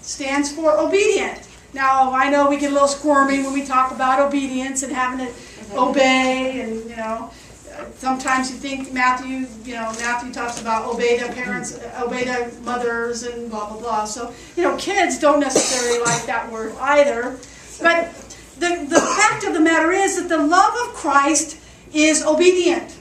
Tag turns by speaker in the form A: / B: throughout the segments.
A: stands for obedient. Now, I know we get a little squirmy when we talk about obedience and having to obey, and, you know, sometimes you think Matthew talks about obey their parents, obey their mothers, and blah, blah, blah. So, you know, kids don't necessarily like that word either. But the fact of the matter is that the love of Christ is obedient,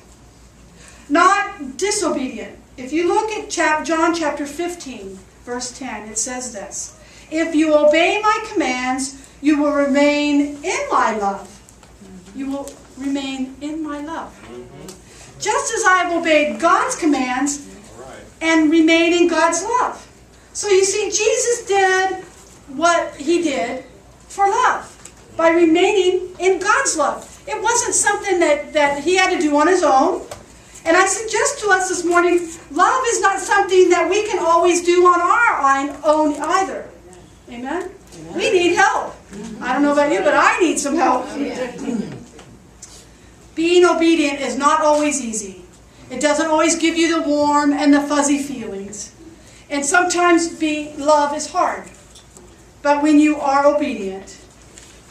A: not disobedient. If you look at John chapter 15, verse 10, it says this: "If you obey my commands, you will remain in my love." You will remain in my love. Just as I have obeyed God's commands and remain in God's love. So you see, Jesus did what he did for love, by remaining in God's love. It wasn't something that he had to do on his own. And I suggest to us this morning, love is not something that we can always do on our own either. Amen? We need help. I don't know about you, but I need some help. Being obedient is not always easy. It doesn't always give you the warm and the fuzzy feelings. And sometimes love is hard. But when you are obedient,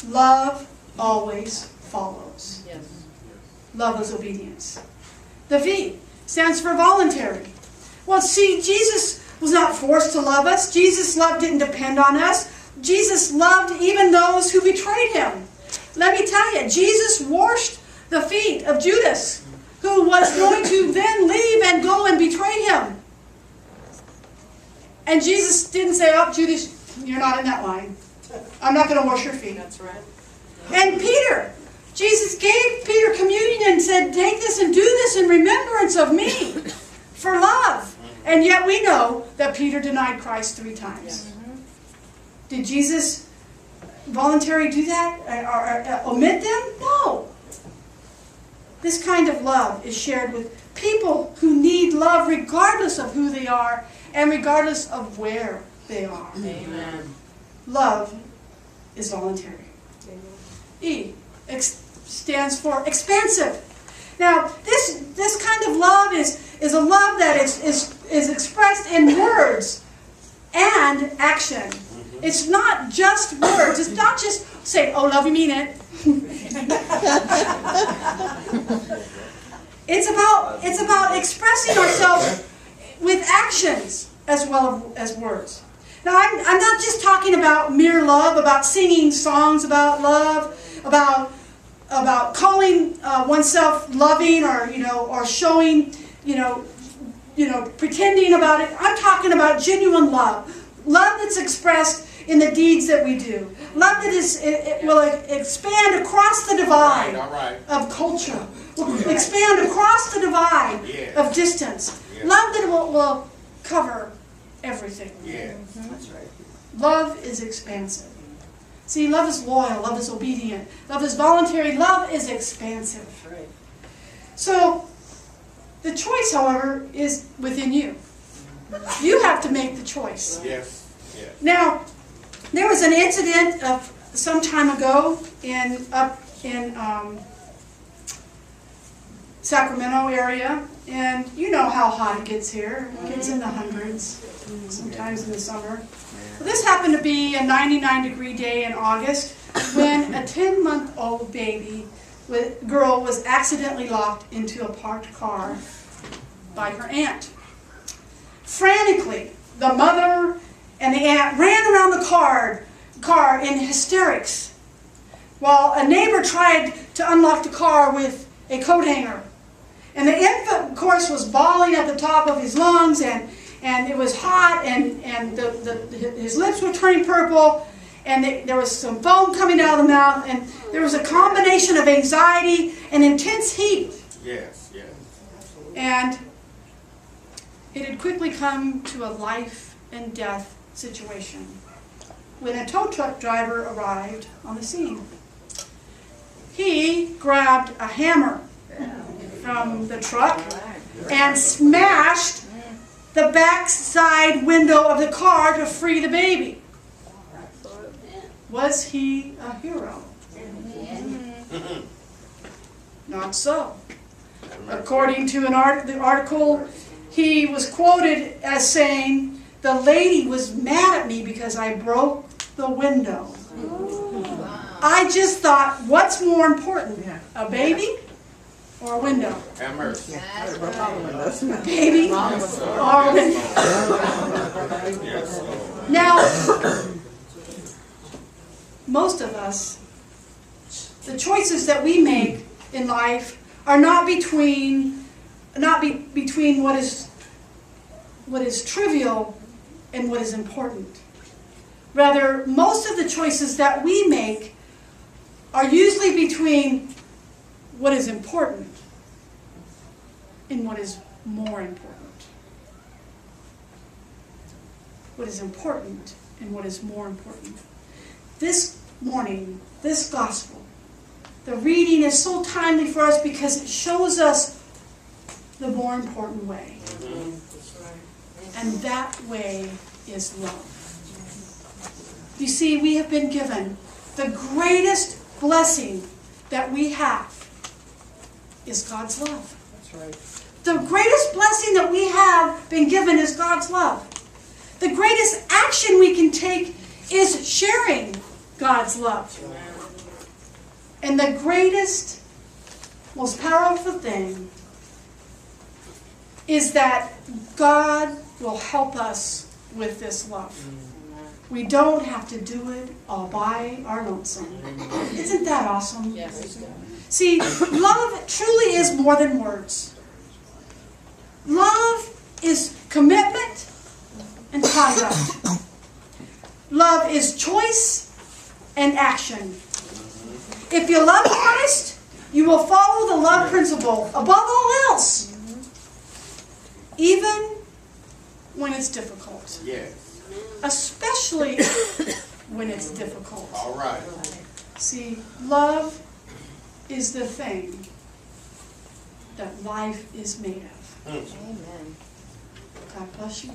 A: love always follows. Yes. Love is obedience. The V stands for voluntary. Well, see, Jesus was not forced to love us. Jesus' love didn't depend on us. Jesus loved even those who betrayed him. Let me tell you, Jesus washed the feet of Judas, who was going to then leave and go and betray him. And Jesus didn't say, "Oh, Judas, you're not in that line. I'm not going to wash your feet."
B: That's right.
A: And Peter, Jesus gave Peter communion and said, "Take this and do this in remembrance of me," for love. And yet we know that Peter denied Christ 3 times. Did Jesus voluntarily do that? Or omit them? No. This kind of love is shared with people who need love regardless of who they are and regardless of where they are.
B: Amen.
A: Love is voluntary. E stands for expansive. Now, this kind of love is a love that is expressed in words and action. It's not just words. It's not just saying, "Oh, love, you mean it." It's about expressing ourselves with actions as well as words. Now, I'm not just talking about mere love, about singing songs about love, about calling oneself loving, or showing, pretending about it. I'm talking about genuine love that's expressed in the deeds that we do. Love that will expand across the divide of culture. Will expand across the divide of distance. Love that will cover everything. That's right. Love is expansive. See, love is loyal. Love is obedient. Love is voluntary. Love is expansive.
B: Right.
A: So, the choice, however, is within you. You have to make the choice.
C: Yes.
A: Now, there was an incident of some time ago up in Sacramento area, and you know how hot it gets here. It gets in the hundreds, sometimes in the summer. Well, this happened to be a 99-degree day in August when a 10-month-old girl was accidentally locked into a parked car by her aunt. Frantically, the mother and the aunt ran around the car in hysterics, while a neighbor tried to unlock the car with a coat hanger. And the infant, of course, was bawling at the top of his lungs, and it was hot, and his lips were turning purple, and there was some foam coming out of the mouth, and there was a combination of anxiety and intense heat.
C: Yes.
A: And it had quickly come to a life and death situation when a tow truck driver arrived on the scene. He grabbed a hammer from the truck and smashed the back side window of the car to free the baby. Was he a hero? Not so. According to the article, he was quoted as saying the lady was mad at me because I broke the window. I just thought, what's more important, a baby or a window?
B: Have mercy.
A: A baby or a window? Now, most of us, the choices that we make in life are not between what is trivial and what is important. Rather, most of the choices that we make are usually between what is important and what is more important. What is important and what is more important. This morning, this gospel, the reading is so timely for us because it shows us the more important way. And that way is love. You see, we have been given the greatest blessing that we have is God's love.
C: That's right.
A: The greatest blessing that we have been given is God's love. The greatest action we can take is sharing God's love. And the greatest, most powerful thing is that God will help us with this love. We don't have to do it all by our lonesome. Isn't that awesome?
C: Yes.
A: See, love truly is more than words. Love is commitment and conduct. Love is choice and action. If you love Christ, you will follow the love principle above all else, even when it's difficult.
B: Yes.
A: Especially when it's difficult.
B: All right.
A: See, love is the thing that life is made of.
C: Amen.
A: God bless you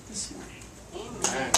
A: this morning.
B: Amen.